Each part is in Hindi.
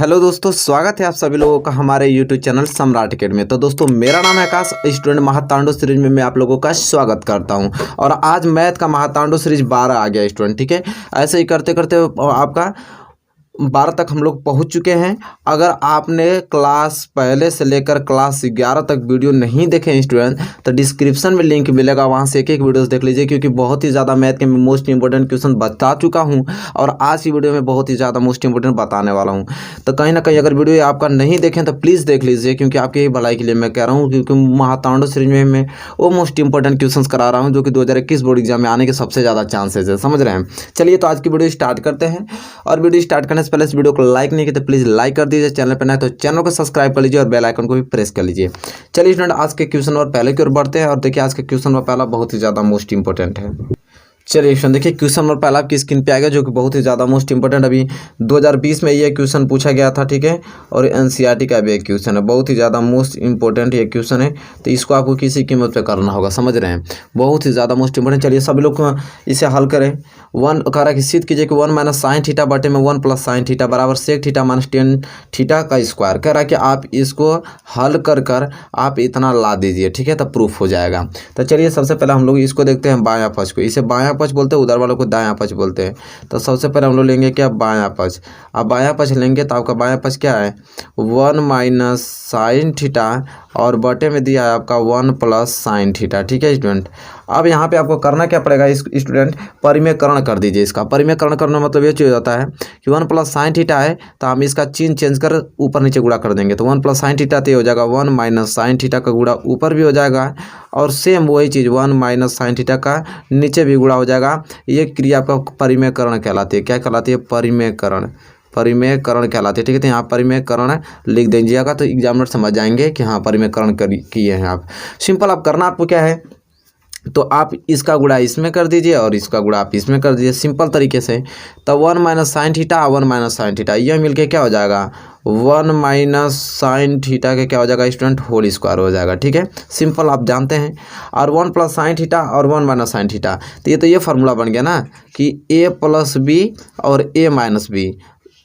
हेलो दोस्तों, स्वागत है आप सभी लोगों का हमारे यूट्यूब चैनल सम्राट अकेडमी में। तो दोस्तों, मेरा नाम है आकाश। स्टूडेंट महातांडव सीरीज में मैं आप लोगों का स्वागत करता हूं। और आज मैथ का महातांडव सीरीज 12 आ गया स्टूडेंट। ठीक है, ऐसे ही करते करते आपका 12 तक हम लोग पहुंच चुके हैं। अगर आपने क्लास पहले से लेकर क्लास 11 तक वीडियो नहीं देखे हैं स्टूडेंट, तो डिस्क्रिप्शन में लिंक मिलेगा, वहां से एक एक वीडियोस देख लीजिए, क्योंकि बहुत ही ज़्यादा मैथ के मोस्ट इंपॉर्टेंट क्वेश्चन बता चुका हूं और आज की वीडियो में बहुत ही ज़्यादा मोस्ट इंपॉर्टेंट बताने वाला हूं। तो कहीं ना कहीं अगर वीडियो आपका नहीं देखें तो प्लीज़ देख लीजिए, क्योंकि आपकी ही भलाई के लिए मैं कह रहा हूँ। क्योंकि महातांडव सीरीज में मैं वो मोस्ट इंपॉर्टेंट क्वेश्चन करा रहा हूँ जो कि 2021 बोर्ड एग्जाम में आने के सबसे ज़्यादा चांसेस है। समझ रहे हैं? चलिए, तो आज की वीडियो स्टार्ट करते हैं। और वीडियो स्टार्ट करने से पहले इस वीडियो को लाइक नहीं किया तो प्लीज़ लाइक कर दीजिए। चैनल पर नए तो चैनल को सब्सक्राइब कर लीजिए और बेल आइकन को भी प्रेस कर लीजिए। चलिए स्टूडेंट, आज के क्वेश्चन और पहले की ओर बढ़ते हैं। और देखिए, आज के क्वेश्चन और पहला बहुत ही ज़्यादा मोस्ट इंपॉर्टेंट है। चलिए स्टूडेंट, देखिए क्वेश्चन नंबर पहला आपकी स्क्रीन पे आ गया, जो कि बहुत ही ज़्यादा मोस्ट इंपॉर्टेंट। अभी 2020 में ये क्वेश्चन पूछा गया था। ठीक है, और एनसीईआरटी का भी एक क्वेश्चन है, बहुत ही ज़्यादा मोस्ट इंपॉर्टेंट ये क्वेश्चन है। तो इसको आपको किसी कीमत पे करना होगा, समझ रहे हैं? बहुत ही ज़्यादा मोस्ट इंपॉर्टेंट। चलिए सभी लोग इसे हल करें। वन कह रहा है कि सिद्ध कीजिए कि 1 - sin थीटा बटे में 1 + sin थीटा बराबर sec थीटा - tan थीटा का स्क्वायर। कह रहा है कि आप इसको हल कर आप इतना ला दीजिए। ठीक है, तब प्रूफ हो जाएगा। तो चलिए सबसे पहले हम लोग इसको देखते हैं बायां पक्ष को। इसे बायां पक्ष बोलते हैं, उधर वालों को दायां पक्ष बोलते हैं। तो सबसे पहले हम लोग लेंगे क्या, बायां पक्ष। अब बायां पक्ष लेंगे तो आपका बायां पक्ष क्या है, 1 - sin थीटा और बटे में दिया है आपका 1 + sin थीटा। ठीक है स्टूडेंट, अब यहाँ पे आपको करना क्या पड़ेगा स्टूडेंट, परिमेयकरण कर दीजिए। इसका परिमेयकरण करना मतलब ये चीज़ होता है कि 1 + sin थीटा है तो हम इसका चिन्ह चेंज कर ऊपर नीचे गुणा कर देंगे। तो 1 + sin थीटा तो ये हो जाएगा 1 - sin थीटा का गुणा ऊपर भी हो जाएगा, और सेम वही चीज़ 1 - sin थीटा का नीचे भी गुणा हो जाएगा। ये क्रिया आपका परिमेयकरण कहलाती है। क्या कहलाती है? परिमेयकरण। परिमेयकरण कहलाती है। ठीक है, तो यहाँ परिमेयकरण लिख दीजिएगा तो एग्जामिनर समझ जाएंगे कि हाँ परिमेयकरण किए हैं आप। सिंपल, आप करना आपको क्या है, तो आप इसका गुणा इसमें कर दीजिए और इसका गुणा आप इसमें कर दीजिए, सिंपल तरीके से। तो 1 - sin थीटा 1 - sin थीटा यह मिलके क्या हो जाएगा, 1 - sin थीटा के क्या हो जाएगा स्टूडेंट, होल स्क्वायर हो जाएगा। ठीक है, सिंपल आप जानते हैं। और 1 + sin थीटा और 1 - sin थीटा, तो ये फार्मूला बन गया ना कि a + b और a - b।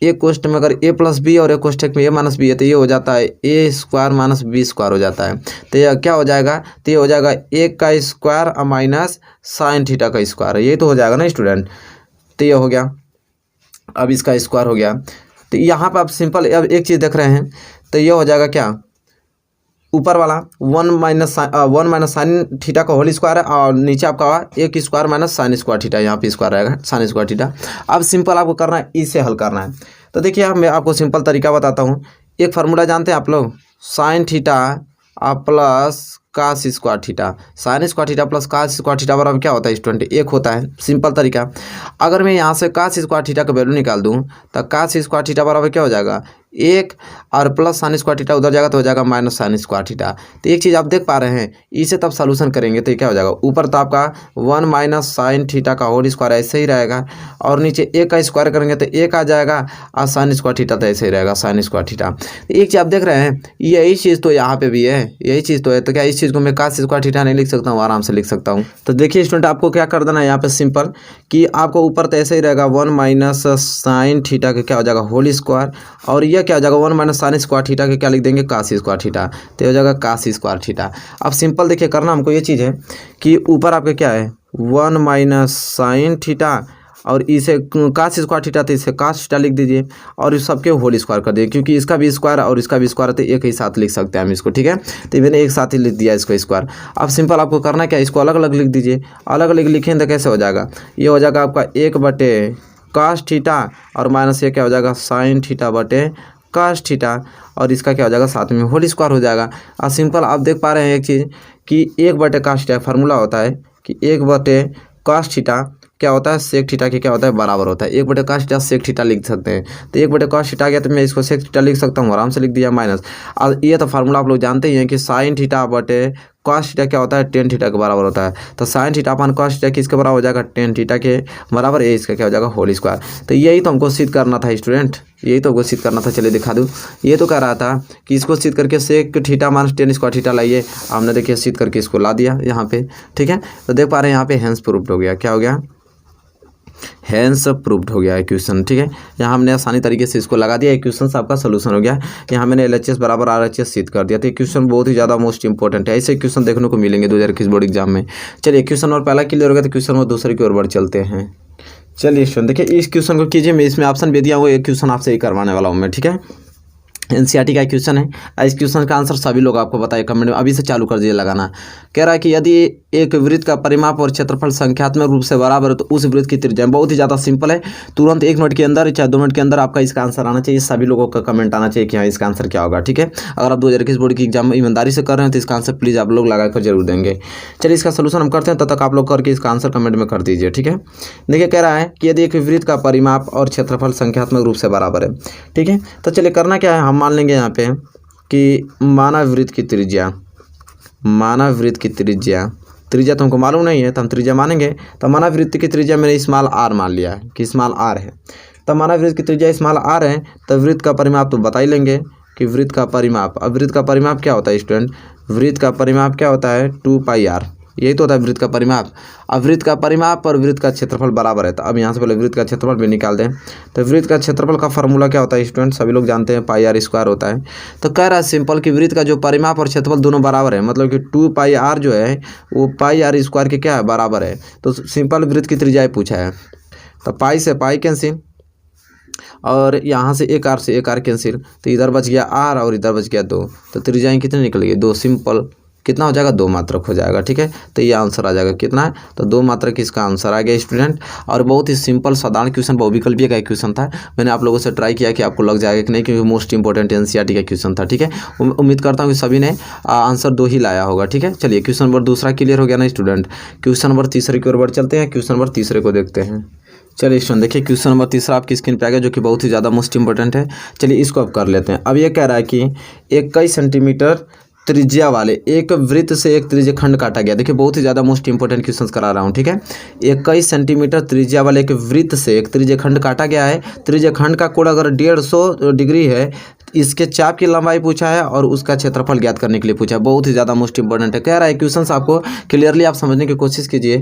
एक क्वेश्चन में अगर a + b और एक क्वेश्चन में a - b है तो ये हो जाता है a² - b² हो जाता है। तो यह क्या हो जाएगा, तो ये हो जाएगा a का स्क्वायर माइनस sin थीटा का स्क्वायर। ये तो हो जाएगा ना स्टूडेंट। तो ये हो गया, अब इसका स्क्वायर हो गया। तो यहाँ पर आप सिंपल अब एक चीज़ देख रहे हैं, तो ये हो जाएगा क्या, ऊपर वाला 1 - sin थीटा का होल स्क्वायर है और नीचे आपका a² - sin² थीटा, यहाँ पे स्क्वायर रहेगा sin² थीटा। अब सिंपल आपको करना है, इसे हल करना है। तो देखिए मैं आपको सिंपल तरीका बताता हूँ। एक फार्मूला जानते हैं आप लोग, sin theta plus cos² theta. sin² theta plus cos² theta बराबर क्या होता है स्टूडेंट, 1 होता है। सिंपल तरीका, अगर मैं यहाँ से cos² थीटा का वैल्यू निकाल दूँ तो cos² थीटा बराबर क्या हो जाएगा, 1, और प्लस sin² थीटा उधर जाएगा तो हो जाएगा -sin² थीटा। तो एक चीज़ आप देख पा रहे हैं, इसे तब सॉल्यूशन करेंगे तो क्या हो जाएगा, ऊपर तो आपका 1 - sin थीटा का होल स्क्वायर ऐसे ही रहेगा, और नीचे a का स्क्वायर करेंगे तो 1 आ जाएगा, और sin² थीटा तो ऐसे ही रहेगा sin² थीटा। तो एक चीज़ आप देख रहे हैं, यही चीज़ तो यहाँ पे भी है, यही चीज़ तो है। तो क्या इस चीज़ को मैं cos² थीटा नहीं लिख सकता हूँ, आराम से लिख सकता हूँ। तो देखिए स्टूडेंट, आपको क्या कर देना है यहाँ पे सिंपल, कि आपको ऊपर तो ऐसे ही रहेगा 1 - sin थीटा का क्या हो जाएगा होल स्क्वायर, और यह क्या हो जाएगा 1 - sin² थीटा के क्या लिख देंगे, cos² थीटा। तो हो जाएगा cos² थीटा। अब सिंपल देखिए करना हमको ये चीज़ है कि ऊपर आपके क्या है 1 - sin थीटा और इसे cos² थीटा, तो इसे cos थीटा लिख दीजिए और इस सबके होल स्क्वायर कर दीजिए, क्योंकि इसका भी स्क्वायर और इसका भी स्क्वायर है तो एक ही साथ लिख सकते हैं हम इसको। ठीक है, तो मैंने एक साथ ही लिख दिया इसको स्क्वायर। अब सिंपल आपको करना क्या, इसको अलग अलग लिख दीजिए। अलग अलग लिखें तो कैसे हो जाएगा, ये हो जाएगा आपका 1/cos थीटा और माइनस ये क्या हो जाएगा sin थीटा बटे cos थीटा, और इसका क्या हो जाएगा साथ में होल स्क्वायर हो जाएगा। और सिंपल आप देख पा रहे हैं एक चीज़ कि 1/cos थीटा फार्मूला होता है कि 1/cos थीटा क्या होता है, sec थीटा के क्या होता है बराबर होता है 1/cos थीटा sec थीटा लिख सकते हैं। तो 1/cos थीटा गया तो मैं इसको sec थीटा लिख सकता हूँ, आराम से लिख दिया माइनस। और ये तो फार्मूला आप लोग जानते ही हैं कि sin थीटा बटे cos थीटा क्या होता है, tan थीटा के बराबर होता है। तो sin थीटा अपन cos थीटा किसके बराबर हो जाएगा, tan थीटा के बराबर, ये इसका क्या हो जाएगा होल स्क्वायर। तो यही तो हमको सिद्ध करना था स्टूडेंट, यही तो हमको सिद्ध करना था। चलिए दिखा दूँ, ये तो कह रहा था कि इसको सिद्ध करके sec थीटा - tan² थीटा लाइए, हमने देखिए सिद्ध करके इसको ला दिया यहाँ पे। ठीक है, तो देख पा रहे हैं यहाँ पे हेंस प्रूफ्ड हो गया। क्या हो गया, हैंस प्रूव्ड हो गया है क्वेश्चन। ठीक है, यहाँ हमने आसानी तरीके से इसको लगा दिया, क्वेश्चन आपका सोल्यूशन हो गया। यहाँ मैंने LHS बराबर RHS सिद्ध कर दिया। तो ये क्वेश्चन बहुत ही ज़्यादा मोस्ट इंपॉर्टेंट है, ऐसे क्वेश्चन देखने को मिलेंगे 2021 बोर्ड एग्जाम में। चलिए क्वेश्चन और पहला क्लियर हो गया, तो क्वेश्चन और दूसरे की ओर बढ़ चलते हैं। चलिए स्टूडेंट देखिए, इस क्वेश्चन को कीजिए, मैं इसमें ऑप्शन भी दिया वो एक क्वेश्चन आपसे ही करवाने वाला हूँ मैं। ठीक है, NCERT का क्वेश्चन है। इस क्वेश्चन का आंसर सभी लोग आपको बताइए कमेंट में, अभी से चालू कर दीजिए लगाना। कह रहा है कि यदि एक वृत्त का परिमाप और क्षेत्रफल संख्यात्मक रूप से बराबर है तो उस वृत्त की त्रिज्या। बहुत ही ज़्यादा सिंपल है, तुरंत 1 मिनट के अंदर चाहे 2 मिनट के अंदर आपका इसका आंसर आना चाहिए। सभी लोगों का कमेंट आना चाहिए कि हाँ इसका आंसर क्या होगा। ठीक है, अगर आप 2021 बोर्ड की एग्जाम में ईमानदारी से कर रहे हैं तो इसका आंसर प्लीज़ आप लोग लगा कर जरूर देंगे। चलिए इसका सोल्यूशन हम करते हैं, तब तक आप लोग करके इसका आंसर कमेंट में कर दीजिए। ठीक है, देखिए कह रहा है कि यदि एक वृत्त का परिमाप और क्षेत्रफल संख्यात्मक रूप से बराबर है। ठीक है, तो चलिए करना क्या है, हम मान लेंगे यहाँ पे कि मानव वृत्त की त्रिज्या, मानव वृत्त की त्रिज्या तो हमको मालूम नहीं है, तो हम त्रिज्या मानेंगे। तो मानव वृत्त की त्रिज्या मैंने स्मॉल r मान लिया है कि स्मॉल r है। तो मानव वृत्त की त्रिज्या स्मॉल r है, तो वृत्त का परिमाप तो बता ही लेंगे कि वृत्त का परिमाप। अब वृत्त का परिमाप क्या होता है स्टूडेंट, वृत्त का परिमाप क्या होता है 2πr, यही तो होता है वृत्त का परिमाप। अब वृत्त का परिमाप और वृत्त का क्षेत्रफल बराबर है, तो अब यहाँ से पहले वृत्त का क्षेत्रफल भी निकाल दें। तो वृत्त का क्षेत्रफल का फार्मूला क्या होता है स्टूडेंट, सभी लोग जानते हैं πr² होता है। तो कह रहा है सिंपल कि वृत्त का जो परिमाप और क्षेत्रफल दोनों बराबर है, मतलब कि 2πr जो है वो πr² के क्या है बराबर है। तो सिंपल वृत्त की त्रिज्या पूछा है, तो पाई से पाई कैंसिल और यहाँ से एक r कैंसिल, तो इधर बच गया r और इधर बच गया 2। तो त्रिज्याएँ कितनी निकलेगी 2, सिंपल कितना हो जाएगा 2 मात्रक हो जाएगा। ठीक है, तो ये आंसर आ जाएगा कितना है, तो 2 मात्रक इसका आंसर आ गया स्टूडेंट। और बहुत ही सिंपल साधारण क्वेश्चन, बहुविकल्पीय का क्वेश्चन था। मैंने आप लोगों से ट्राई किया कि आपको लग जाएगा कि नहीं, क्योंकि मोस्ट इंपॉर्टेंट NCERT का क्वेश्चन था। ठीक है, उम्मीद करता हूँ कि सभी ने आंसर 2 ही लाया होगा। ठीक है, चलिए क्वेश्चन नंबर दूसरा क्लियर हो गया ना स्टूडेंट। क्वेश्चन नंबर तीसरे की ओर बढ़ चलते हैं, क्वेश्चन नंबर तीसरे को देखते हैं। चलिए स्टूडेंट देखिए, क्वेश्चन नंबर तीसरा आपकी स्क्रीन पे आ गया, जो कि बहुत ही ज़्यादा मोस्ट इंपॉर्टेंट है। चलिए इसको अब कर लेते हैं। अब ये कह रहा है कि 21 सेंटीमीटर त्रिज्या वाले एक वृत्त से एक त्रिज्य खंड काटा गया। देखिए बहुत ही ज़्यादा मोस्ट इंपॉर्टेंट क्वेश्चंस करा रहा हूँ। ठीक है, 21 सेंटीमीटर त्रिज्या वाले एक वृत्त से एक त्रिज्य खंड काटा गया है। त्रिज्य खंड का कोण अगर 150 डिग्री है, इसके चाप की लंबाई पूछा है और उसका क्षेत्रफल ज्ञात करने के लिए पूछा है। बहुत ही ज़्यादा मोस्ट इंपॉर्टेंट है। कह रहा है क्वेश्चन आपको क्लियरली आप समझने की कोशिश कीजिए।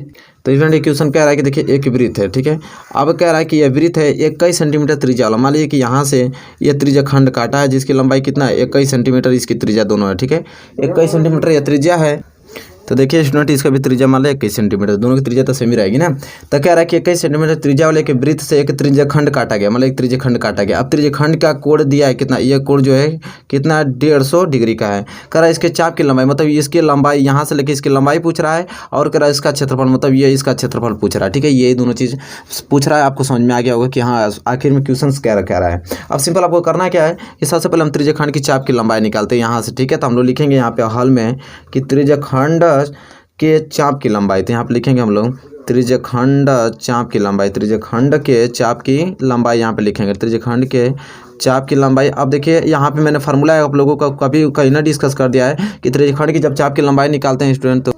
तो इवेंट क्वेश्चन कह रहा है कि देखिए एक वृत्त है। ठीक है, अब कह रहा है कि यह वृत्त है 21 सेंटीमीटर त्रिज्या वाला। मान लीजिए कि यहाँ से यह त्रिज्या खंड काटा है जिसकी लंबाई कितना है 21 सेंटीमीटर, इसकी त्रिज्या दोनों है। ठीक है, 21 सेंटीमीटर यह त्रिज्या है। तो देखिए स्टूडेंट इसका भी त्रिज्या मान लिया 21 सेंटीमीटर, दोनों की त्रिज्या तो सेम ही रहेगी ना। तो कह रहा है कि 21 सेंटीमीटर त्रिज्या वाले के वृत्त से एक त्रिज्या खंड काटा गया, मतलब एक त्रिज्या खंड काटा गया। अब त्रिज्या खंड का कोण दिया है कितना, यह कोण जो है कितना 150 डिग्री का है। कह रहा है इसके चाप की लंबाई, मतलब इसकी लंबाई यहाँ से लेकर इसकी लंबाई पूछ रहा है, और कह रहा है इसका क्षेत्रफल, मतलब ये इसका क्षेत्रफल पूछ रहा है। ठीक है, ये दोनों चीज़ पूछ रहा है। आपको समझ में आ गया होगा कि हाँ आखिर में क्वेश्चन क्या कह रहा है। अब सिंपल आपको करना क्या है कि सबसे पहले हम त्रिज्या खंड की चाप की लंबाई निकालते हैं यहाँ से। ठीक है, तो हम लोग लिखेंगे यहाँ पे हल में कि त्रिज्या खंड के चाप की लंबाई, तो यहाँ पे लिखेंगे हम लोग त्रिज्या खंड चाप की लंबाई, त्रिज्या खंड के चाप की लंबाई यहाँ पे लिखेंगे, त्रिज्या खंड के चाप की लंबाई। अब देखिए यहाँ पे मैंने फार्मूला आप लोगों का कभी कहीं ना डिस्कस कर दिया है कि त्रिज्या खंड की जब चाप की लंबाई निकालते हैं स्टूडेंट, तो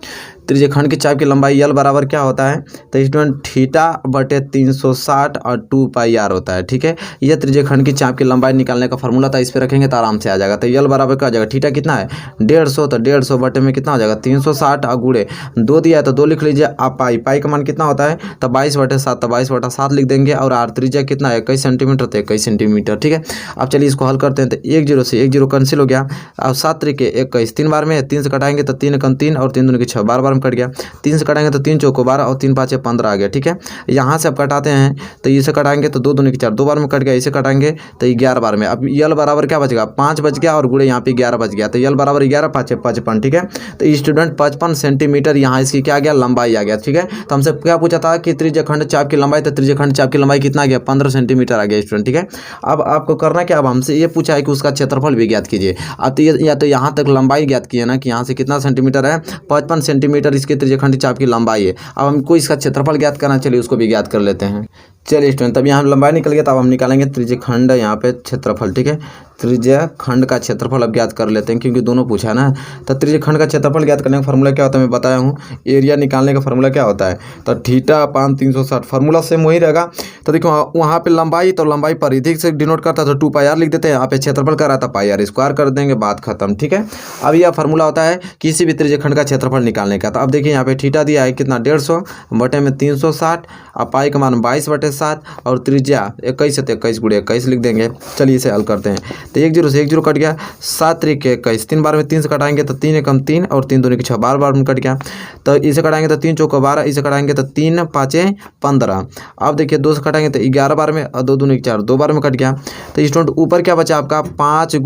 त्रिज्या खंड की चाप की लंबाई L बराबर क्या होता है, तो स्टूडेंट θ/360 और 2πr होता है। ठीक है, यह त्रिज्या खंड की चाप की लंबाई निकालने का फार्मूला था, इस पर रखेंगे तो आराम से आ जाएगा। तो L बराबर क्या हो जाएगा, थीटा कितना है 150, तो 150 बटे में कितना हो जाएगा 360 और गुणे 2 दिया है तो 2 लिख लीजिए। आप पाई का मान कितना होता है, तो 22/7, तो 22/7 लिख देंगे। और r त्रिज्या कितना है 21 सेंटीमीटर, तो 21 सेंटीमीटर। ठीक है, अब चलिए इसको हल करते हैं। तो 1 0 से 1 0 कैंसिल हो गया। अब 7 3 21, 3 बार में 3 से कटाएंगे तो 3 1 3 और 3 2 6, 12 बार में कट गया। 3 से कटाएंगे तो 3 चौको 12 और 3 5 15 आ गया। ठीक है, यहाँ से अब कटाते हैं तो इसे कटाएंगे तो 2 2 4, 2 बार में कट गया। इसे कटाएंगे तो 11 बार में। अब L बराबर क्या बचेगा 5 बच गया और गुणे यहाँ पे 11 बच गया, तो L बराबर 11 5 55। ठीक है, तो स्टूडेंट 55 सेंटीमीटर यहाँ इसकी क्या आ गया लंबाई आ गया। ठीक है, तो हमसे क्या पूछा था कि त्रिज्या खंड चाप की लंबाई, तो त्रिज्या खंड चाप की लंबाई कितना आ गया 15 सेंटीमीटर आ गया स्टूडेंट। ठीक है, अब आपको करना क्या, अब हमसे ये पूछा है कि उसका क्षेत्रफल भी ज्ञात कीजिए। अब तो या तो यहाँ तक लंबाई ज्ञात की है ना कि यहाँ से कितना सेंटीमीटर है 55 सेंटीमीटर इसके त्रिज्या खंड चाप की लंबाई है। अब हमको इसका क्षेत्रफल ज्ञात करना, चलिए उसको भी ज्ञात कर लेते हैं। चलिए स्टूडेंट, तब यहाँ लंबाई निकल गया, तब हम निकालेंगे त्रिज्य खंड यहाँ पे क्षेत्रफल। ठीक है, त्रिज्य खंड का क्षेत्रफल अब ज्ञात कर लेते हैं क्योंकि दोनों पूछा है ना। तो त्रिज्य खंड का क्षेत्रफल ज्ञात करने का फार्मूला क्या होता है मैं बताया हूँ। एरिया निकालने का फार्मूला क्या होता है, तो थीटा अपान 360, फार्मूला सेम वही रहेगा। तो देखो वहाँ पे लंबाई, तो लंबाई परिधि से डिनोट करता है तो 2πr लिख देते हैं। यहाँ पे क्षेत्रफल का रहता है πr² कर देंगे, बात खत्म। ठीक है, अब यह फार्मूला होता है किसी भी त्रिज्य खंड का क्षेत्रफल निकालने का। तो अब देखिए यहाँ पे थीटा दिया है कितना 150 बटे में 360, अब पाई का मान 22/7 और त्रिज्या 21 है तो 21 × 21 लिख देंगे। चलिए इसे हल करते हैं। तो 1 0 से 1 0 कट गया, 7 3 के 21, 3 बार में 3 से कटाएंगे तो 3 एकम 3 और 3 दूनी के 6, बार में कट गया। तो इसे कटाएंगे तो 3 चौका 12, इसे कटाएंगे तो 3 5 15। अब देखिए 2 से कटाएंगे तो 11 बार में और 2 दूनी के 4, 2 बार में कट गया। तो स्टूडेंट ऊपर क्या बचा आपका 5 ×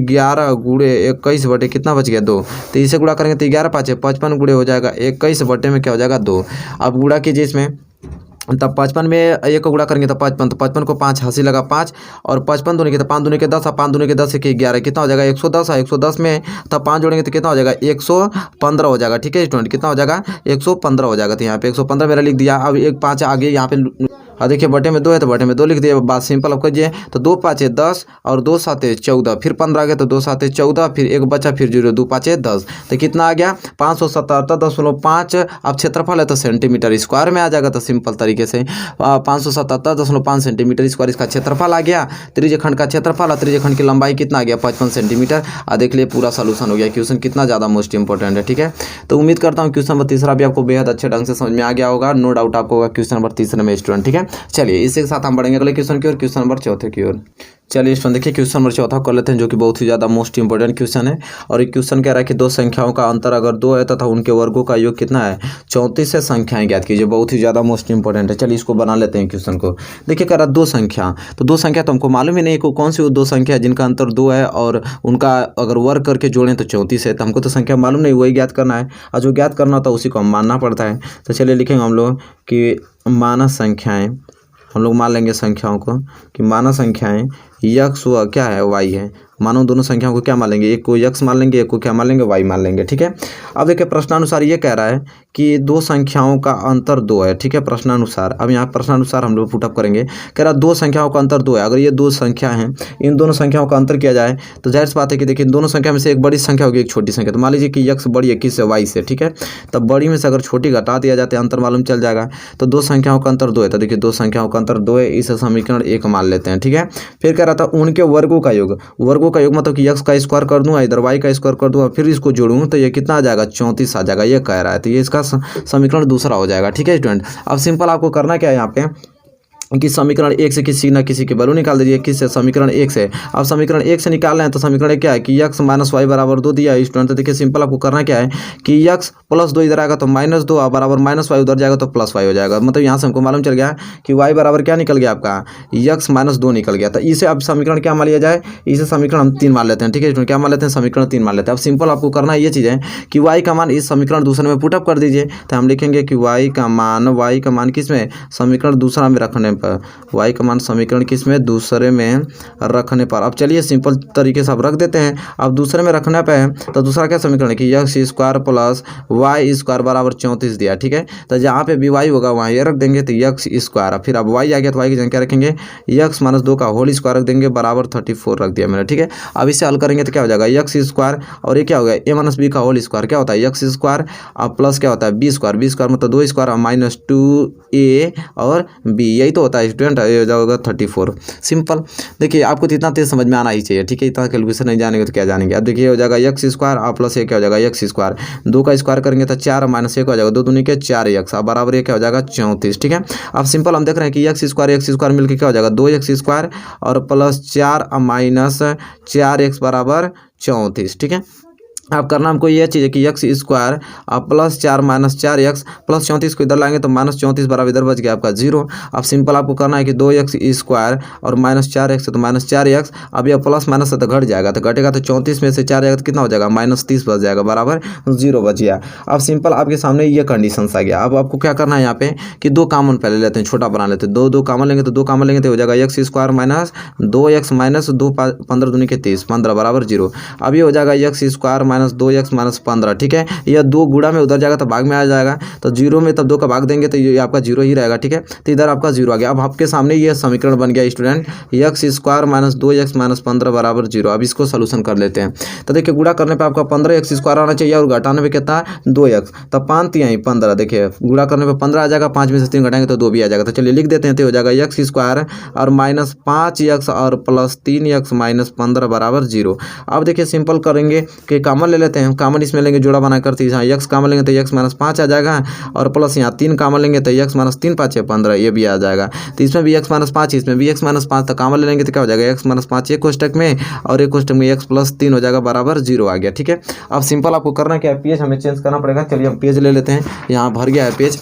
11 × 21 बटे कितना बच गया 2। तो इसे गुणा करेंगे तो 11 5 55 गुणे हो जाएगा 21 बटे में क्या हो जाएगा 2। अब गुणा कीजिए इसमें, तब 55 में 1 को गुणा करेंगे तो 55, तो 55 को 5 हंसी लगा 5 और 55 दूनी के तो 5 दूनी के 10, 5 दूनी के 10 के 11 कितना हो जाएगा 110 है। 110 में तब 5 जोड़ेंगे तो कितना हो जाएगा 115 हो जाएगा। ठीक है स्टूडेंट, कितना हो जाएगा 115 हो जाएगा। तो यहाँ पे 115 मेरा लिख दिया। अब 1 5 आगे यहाँ पे देखिए बटे में 2 है तो बटे में 2 लिख दिया। बात सिंपल अब कीजिए, तो 2 5 10 और 2 7 14, फिर 15 आ गया तो 2 7 14, फिर 1 बचा, फिर 0 2 5 10, तो कितना आ गया 577.5। अब क्षेत्रफल है तो सेंटीमीटर स्क्वायर में आ जाएगा। तो सिंपल तरीके से 577.5 सेंटीमीटर स्क्वायर इसका क्षेत्रफल आ गया। त्रिज्य खंड का क्षेत्रफल और त्रिज्य खंड की लंबाई कितना आ गया 55 सेंटीमीटर। देख लिए पूरा सोल्यूशन हो गया। क्वेश्चन कितना ज़्यादा मोस्ट इंपॉर्टेंट है। ठीक है, तो उम्मीद करता हूँ क्वेश्चन नंबर 3 भी आपको बेहद अच्छे ढंग से समझ में आ गया होगा। नो डाउट आपको होगा क्वेश्चन नंबर 3 में स्टूडेंट। ठीक है, चलिए इसी के साथ हम बढ़ेंगे अगले क्वेश्चन की ओर, क्वेश्चन नंबर 4 की ओर। चलिए स्टूडेंट देखिए क्वेश्चन नंबर 4 कर लेते हैं, जो कि बहुत ही ज़्यादा मोस्ट इंपॉर्टेंट क्वेश्चन है। और एक क्वेश्चन कह रहा है कि दो संख्याओं का अंतर अगर 2 है तथा उनके वर्गों का योग कितना है 34 से संख्याएं ज्ञात कीजिए। बहुत ही ज़्यादा मोस्ट इंपॉर्टेंट है। चलिए इसको बना लेते हैं क्वेश्चन को। देखिए कह रहा 2 संख्या, तो 2 संख्या तो हमको मालूम ही नहीं को कौन सी वो 2 संख्या है जिनका अंतर 2 है और उनका अगर वर्ग करके जोड़ें तो 34 है। तो हमको तो संख्या मालूम नहीं, वही ज्ञात करना है और जो ज्ञात करना होता है उसी को हम मानना पड़ता है। तो चलिए लिखेंगे हम लोग कि मानक संख्याएँ, हम लोग मान लेंगे संख्याओं को कि मानक संख्याएं यक्स व क्या है वाई है। मानो दोनों संख्याओं को क्या मान लेंगे, एक को यक्स मान लेंगे, एक को क्या मान लेंगे वाई मान लेंगे। ठीक है, अब देखिए प्रश्नानुसार ये कह रहा है कि 2 संख्याओं का अंतर 2 है। ठीक है, प्रश्नानुसार। अब यहाँ प्रश्नानुसार हम लोग पुटअप करेंगे। कह रहा 2 संख्याओं का अंतर 2 है। अगर ये 2 संख्या हैं, इन दोनों संख्याओं का अंतर किया जाए तो जाहिर सी बात है कि देखिए इन दोनों संख्या में से एक बड़ी संख्या होगी एक छोटी संख्या। तो मान लीजिए कि यक्स बड़ी है किससे वाई से। ठीक है, तब बड़ी में से अगर छोटी घटा दिया जाता है अंतर मालूम चल जाएगा। तो 2 संख्याओं का अंतर 2 है। तो देखिए 2 संख्याओं का अंतर 2 है, इसे समीकरण 1 मान लेते हैं। ठीक है, फिर कह रहा था उनके वर्गों का योग। वर्गों का योग मतलब कि यक्स का स्क्वायर कर दूंगा, इधर वाई का स्क्वायर कर दूंगा, फिर इसको जोड़ूँ तो ये कितना आ जाएगा 34 आ जाएगा। ये कह रहा है, तो ये इसका समीकरण दूसरा हो जाएगा। ठीक है स्टूडेंट, अब सिंपल आपको करना क्या है यहाँ पे कि समीकरण 1 से किसी न किसी की वैल्यू निकाल दीजिए। किससे, समीकरण 1 से। अब समीकरण 1 से निकाल रहे हैं तो समीकरण क्या है कि x - y बराबर 2 दिया है स्टूडेंट। तो देखिए सिंपल आपको करना क्या है कि x + 2 इधर आएगा तो -2 और बराबर -y उधर जाएगा तो +y हो जाएगा। मतलब यहाँ से हमको मालूम चल गया कि y बराबर क्या निकल गया आपका x - 2 निकल गया। तो इसे अब समीकरण क्या मान लिया जाए, इसे समीकरण हम 3 मान लेते हैं। ठीक है स्टूडेंट, क्या मान लेते हैं समीकरण 3 मान लेते हैं। अब सिंपल आपको करना ये चीज़ है कि y का मान इस समीकरण दूसरे में पुटअप कर दीजिए। तो हम लिखेंगे कि y का मान किस में, समीकरण दूसरा में रखने पर, y का मान समीकरण किस में, दूसरे में रखने पर। अब चलिए सिंपल तरीके से अब रख देते हैं। अब दूसरे में रखने पे है तो दूसरा क्या समीकरण है कि x² + y² बराबर 34 दिया। ठीक है, तो जहाँ पे भी y होगा वहाँ ये रख देंगे तो x²। फिर अब y आ गया तो y की जगह क्या रखेंगे x - 2 का होल स्क्वायर रख देंगे बराबर 34 रख दिया मैंने। ठीक है, अब इसे हल करेंगे तो क्या हो जाएगा x² और ये क्या होगा a - b का होल स्क्वायर क्या होता है x² अब प्लस क्या होता है b² मतलब 2 स्क्वायर और -2a और b, यही तो होता है स्टूडेंट। हो जाएगा 34। सिंपल। देखिए आपको तो इतना तेज समझ में आना ही चाहिए। ठीक है, इतना कैलकुलेशन नहीं जानेंगे तो क्या जानेंगे। अब देखिए हो जाएगा x² और प्लस ये क्या हो जाएगा x², 2 का स्क्वायर करेंगे तो 4 - 1 हो जाएगा 2 दूनी के 4x अब बराबर ये क्या हो जाएगा 34। ठीक है, अब सिंपल हम देख रहे हैं कि x² मिलकर क्या हो जाएगा 2x² और +4 - 4x बराबर 34। ठीक है, अब करना हमको ये चीज़ है कि x² अब +4 - 4x प्लस 34 को इधर लाएंगे तो -34 बराबर इधर बच गया आपका 0। अब सिंपल आपको करना है कि 2x² और -4x तो -4x। अब यह प्लस माइनस से तो घट जाएगा, तो घटेगा तो 34 में से 4 जाएगा तो कितना हो जाएगा -30 बच जाएगा बराबर 0 बच गया। अब सिंपल आपके सामने ये कंडीशन आ गया। अब आपको क्या करना है यहाँ पे कि 2 कॉमन पहले लेते हैं, छोटा बना लेते हैं। 2 कॉमन लेंगे तो 2 कॉमन लेंगे तो हो जाएगा x² - 2x - 2 15 दूनी के 30 15 बराबर 0। अब ये हो जाएगा x² माइनस 2x माइनस 15, ठीक है। यह 2 गुणा में उधर जाएगा तो भाग में आ जाएगा, तो 0 में तब 2 का भाग देंगे तो ये आपका 0 ही रहेगा, ठीक है। तो इधर आपका 0 आ गया। अब आपके सामने ये समीकरण बन गया student, x square minus 2x minus 15 बराबर 0। अब इसको सोल्यूशन कर लेते हैं। तो देखिए गुणा करने पे आपका 15x स्क्वायर आना चाहिए और घटाने पे कितना है 2x, तो 5 3 15। देखिए गुणा करने पे 15 आ जाएगा, 5 में से 3 घटाएंगे तो 2 भी आ जाएगा। तो चलिए लिख देते हैं, तो हो जाएगा एक्स स्क्वायर और माइनस 5x और प्लस 3x माइनस 15 बराबर 0। अब देखिए सिंपल करेंगे कि कॉमन ले लेते हैं, कॉमन इसमें लेंगे जोड़ा बना करते यहाँ एक्स कॉमन लेंगे तो x माइनस 5 आ जाएगा और प्लस यहाँ 3 कॉमन लेंगे तो x माइनस 3 5 15, ये भी आ जाएगा। तो इसमें भी x माइनस 5, इसमें भी x माइनस 5, तो कॉमन ले लेंगे तो क्या हो जाएगा x माइनस 5 एक कोष्टक में और एक कोष्टक में x प्लस 3 हो जाएगा बराबर 0 आ गया, ठीक है। अब सिंपल आपको करना क्या है, पेज हमें चेंज करना पड़ेगा। चलिए हम पेज ले लेते हैं, यहाँ भर गया है पेज,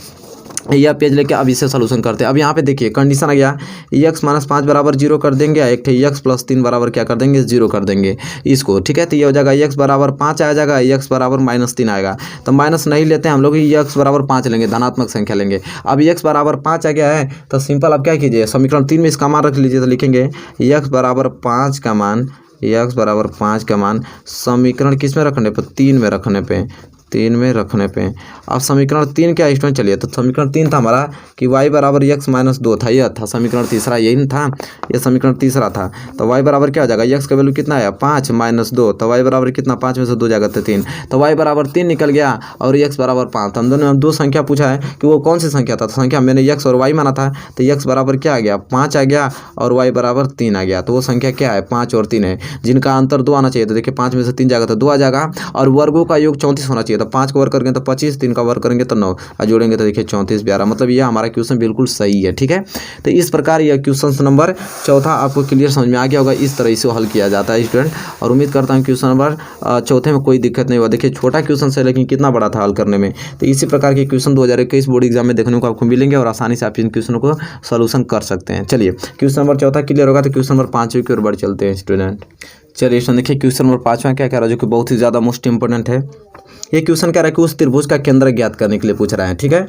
यह पेज लेके अब इसे सोल्यूशन करते हैं। अब यहाँ पे देखिए कंडीशन आ गया, x माइनस 5 बराबर 0 कर देंगे, एक थे x प्लस 3 बराबर क्या कर देंगे 0 कर देंगे इसको, ठीक है। तो ये हो जाएगा x बराबर 5 आ जाएगा, x बराबर माइनस 3 आएगा। तो माइनस नहीं लेते हैं हम लोग, x बराबर 5 लेंगे, धनात्मक संख्या लेंगे। अब x बराबर 5 आ गया है तो सिंपल आप क्या कीजिए, समीकरण 3 में इसका मान रख लीजिए। तो लिखेंगे x बराबर 5 का मान, x बराबर 5 का मान समीकरण किस में रखने पे 3 में रखने पे, 3 में रखने पे। अब समीकरण 3 क्या स्टूडेंट, चलिए तो समीकरण 3 था हमारा कि y बराबर x माइनस 2 था, यह था समीकरण तीसरा, यही था ये समीकरण तीसरा था। तो y बराबर क्या हो जाएगा, x का वैल्यू कितना है 5 माइनस 2, तो y बराबर कितना 5 में से 2 जाएगा तो 3, तो y बराबर 3 निकल गया और x बराबर 5। हम दोनों दो संख्या पूछा है कि वो कौन सी संख्या था, तो संख्या मैंने x और y माना था, तो x बराबर क्या आ गया 5 आ गया और y बराबर 3 आ गया। तो वो संख्या क्या है 5 और 3 है, जिनका अंतर 2 आना चाहिए। तो देखिए 5 में से 3 जाएगा तो 2 आ जाएगा और वर्गों का योग 34 होना चाहिए। तो 5 का वर्ग करेंगे तो 25, 3 का वर्ग करेंगे तो 9 और जोड़ेंगे तो देखिए 34 11, मतलब ये हमारा क्वेश्चन बिल्कुल सही है, ठीक है। तो इस प्रकार यह क्वेश्चन नंबर 4 आपको क्लियर समझ में आ गया होगा, इस तरह इसे हल किया जाता है स्टूडेंट। और उम्मीद करता हूँ क्वेश्चन नंबर 4 में कोई दिक्कत नहीं हुआ। देखिए छोटा क्वेश्चन से लेकिन कितना बड़ा था हल करने में। तो इसी प्रकार के क्वेश्चन 2021 बोर्ड एग्जाम में देखने को आपको मिलेंगे और आसानी से आप इन क्वेश्चनों को सोल्यूशन कर सकते हैं। चलिए क्वेश्चन नंबर 4 क्लियर होगा, तो क्वेश्चन नंबर 5 की ओर बढ़ चलते हैं स्टूडेंट। चलिए स्टूडेंट देखिए क्वेश्चन नंबर 5 क्या कह रहा है, जो कि बहुत ही ज़्यादा मोस्ट इंपोर्टेंट है। ये क्वेश्चन कह रहा है कि उस त्रिभुज का केंद्र ज्ञात करने के लिए पूछ रहा है, ठीक है।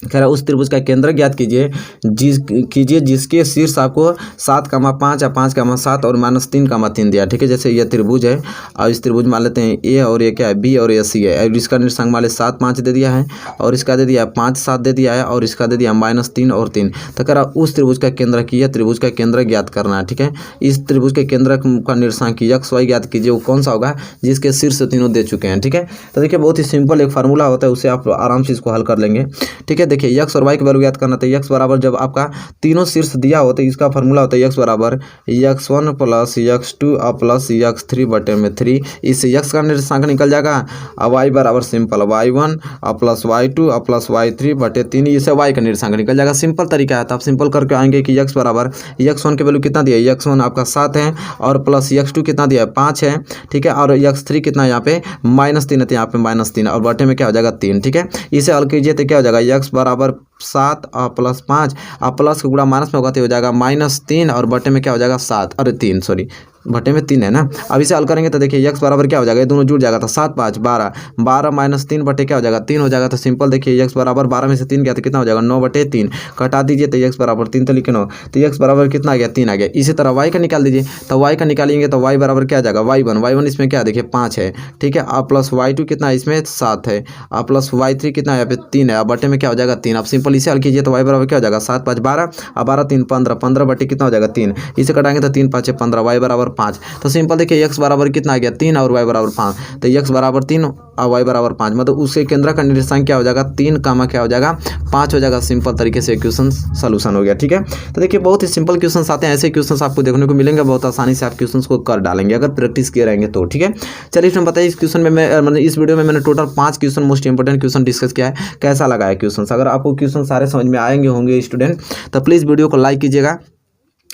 कह रहा है उस त्रिभुज का केंद्र ज्ञात कीजिए जिसके शीर्ष आपको 7,5 या 5,7 और -3,3 दिया, ठीक है। जैसे ये त्रिभुज है और इस त्रिभुज मान लेते हैं ए और ये क्या है बी और ये सी है, और इसका निर्देशांक मान ले 7 5 दे दिया है और इसका दे दिया 5 7 दे दिया है और इसका दे दिया -3 और 3। तो कह रहा उस त्रिभुज का केंद्र कीजिए, त्रिभुज का केंद्र ज्ञात करना है, ठीक है। इस त्रिभुज के केंद्र का निर्देशांक x y ज्ञात कीजिए, वो कौन सा होगा जिसके शीर्ष तीनों दे चुके हैं, ठीक है। तो देखिए बहुत ही सिंपल एक फार्मूला होता है, उससे आप आराम से इसको हल कर लेंगे, ठीक है। देखिए x और y की वैल्यू ज्ञात करना, तो x बराबर जब आपका तीनों शीर्ष दिया हो तो इसका फार्मूला होता है x बराबर x1 plus x2 plus x3 बटे में 3। इससे x का निर्देशांक निकल जाएगा। अब y बराबर simple y1 plus y2 plus y3 बटे 3, इससे y का निर्देशांक निकल जाएगा। सिंपल तरीका है। तो आप सिंपल करके आएंगे कि x बराबर x1 की वैल्यू कितना दिया है, x1 आपका 7 है और प्लस x2 कितना दिया है 5 है, ठीक है। और x3 कितना है यहाँ पे -3 है, तो यहाँ पे -3 और बटे में क्या हो जाएगा 3, ठीक है। इसे हल कीजिए तो क्या हो जाएगा x बराबर 7 प्लस 5 प्लस का गुणा माइनस में होगा तो हो जाएगा -3 और बटे में क्या हो जाएगा 7, अरे 3 सॉरी बटे में 3 है ना। अब इसे हल करेंगे तो देखिए x बराबर क्या हो जाएगा, ये दोनों जुड़ जाएगा तो 7 5 12 12 -3 बटे क्या हो जाएगा 3 हो जाएगा। तो सिंपल देखिए x बराबर 12 में से 3 गया तो कितना हो जाएगा 9 बटे 3, कटा दीजिए तो x बराबर 3 तो लिखे 9, तो x बराबर कितना आ गया 3 आ गया। इसी तरह y का निकाल दीजिए, तो y का निकालेंगे तो y बराबर क्या आ जाएगा y1 इसमें क्या देखिए 5 है, ठीक है। प्लस y2 कितना है इसमें 7 है, प्लस y3 कितना है यहाँ पे 3 है, बटे में क्या हो जाएगा 3। अब सिंपल इसे हल कीजिए तो y बराबर क्या हो जाएगा 7 5 12 और 12 3 15 15 बटे कितना हो जाएगा 3, इसे कटाएंगे तो 3 5 15 y बराबर 5। तो सिंपल देखिए x बराबर कितना आ गया 3 और y बराबर 5, तो x बराबर 3 और y बराबर 5, मतलब उसके केंद्र का निर्देशांक क्या हो जाएगा 3 कामा क्या हो जाएगा 5 हो जाएगा। सिंपल तरीके से क्वेश्चन सॉल्यूशन हो गया, ठीक है। तो देखिए बहुत ही सिंपल क्वेश्चन आते हैं, ऐसे क्वेश्चन आपको देखने को मिलेंगे, बहुत आसानी से आप क्वेश्चन को कर डालेंगे अगर प्रैक्टिस किए रहेंगे तो, ठीक है। चलिए इसमें बताइए इस क्वेश्चन में मैं इस वीडियो में मैंने total 5 question most important question discuss किया है। कैसा लगा है क्वेश्चन, अगर आपको क्वेश्चन सारे समझ में आएंगे होंगे स्टूडेंट तो प्लीज़ वीडियो को लाइक कीजिएगा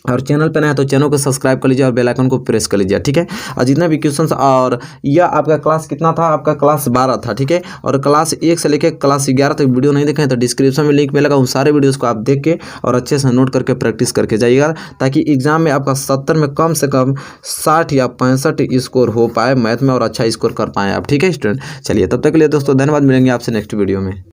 और चैनल पर नया है तो चैनल को सब्सक्राइब कर लीजिए और बेल आइकन को प्रेस कर लीजिए, ठीक है। और जितना भी क्वेश्चंस, और यह आपका क्लास कितना था, आपका क्लास 12 था, ठीक है। और क्लास 1 से लेकर क्लास 11 तक वीडियो नहीं देखे तो डिस्क्रिप्शन में लिंक मिलेगा, उन सारे वीडियोस को आप देख के और अच्छे से नोट करके प्रैक्टिस करके जाइएगा, ताकि एग्जाम में आपका 70 में कम से कम 60 या 65 स्कोर हो पाए मैथ में और अच्छा स्कोर कर पाएँ आप, ठीक है स्टूडेंट। चलिए तब तक के लिए दोस्तों धन्यवाद, मिलेंगे आपसे नेक्स्ट वीडियो में।